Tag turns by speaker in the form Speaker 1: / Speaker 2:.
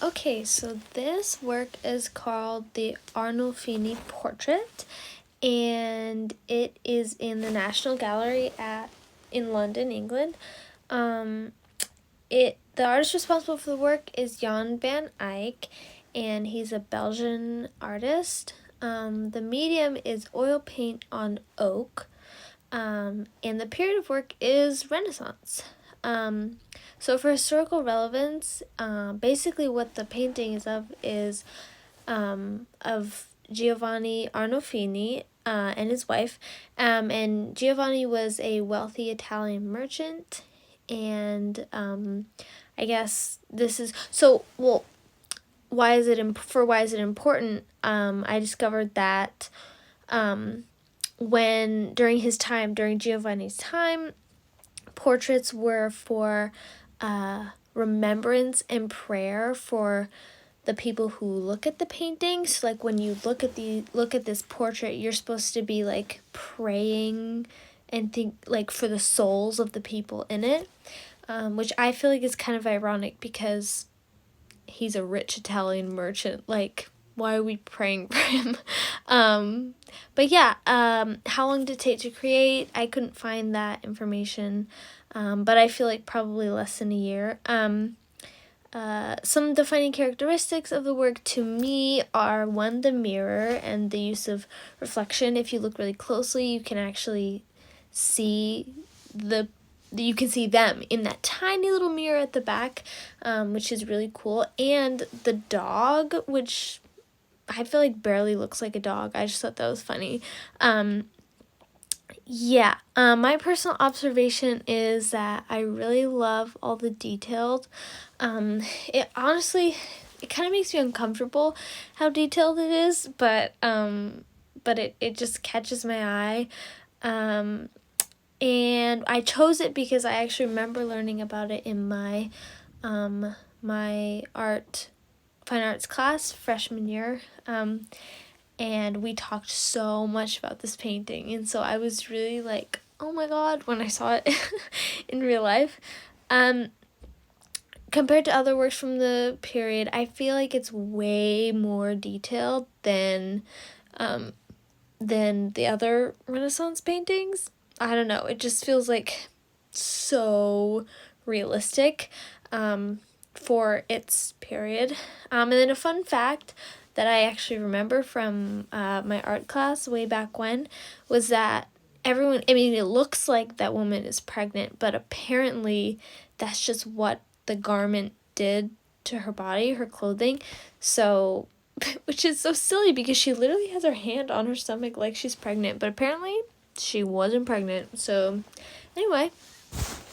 Speaker 1: Okay, so this work is called the Arnolfini Portrait, and it is in the National Gallery in London, England. The artist responsible for the work is Jan van Eyck, and he's a Belgian artist. The medium is oil paint on oak, and the period of work is Renaissance. So for historical relevance, basically what the painting is of Giovanni Arnolfini and his wife. And Giovanni was a wealthy Italian merchant, and I guess this is so well. Why is it important? I discovered that during Giovanni's time, portraits were for remembrance and prayer for the people who look at the paintings. So, like, when you look at this portrait, you're supposed to be like praying and think like for the souls of the people in it, which I feel like is kind of ironic because he's a rich Italian merchant. Like, why are we praying for him? But yeah, how long did it take to create? I couldn't find that information, but I feel like probably less than a year. Some defining characteristics of the work to me are, one, the mirror and the use of reflection. If you look really closely, you can actually see you can see them in that tiny little mirror at the back, which is really cool. And the dog, which I feel like barely looks like a dog. I just thought that was funny. My personal observation is that I really love all the details. It kind of makes me uncomfortable how detailed it is, but it just catches my eye. And I chose it because I actually remember learning about it in my my fine arts class freshman year. And we talked so much about this painting, and so I was really like, oh my god, when I saw it in real life. Compared to other works from the period, I feel like it's way more detailed than the other Renaissance paintings. I don't know, it just feels like so realistic for its period. And then a fun fact that I actually remember from my art class way back when was that it looks like that woman is pregnant, but apparently that's just what the garment did to her body, her clothing. So, which is so silly because she literally has her hand on her stomach like she's pregnant, but apparently she wasn't pregnant. So, anyway.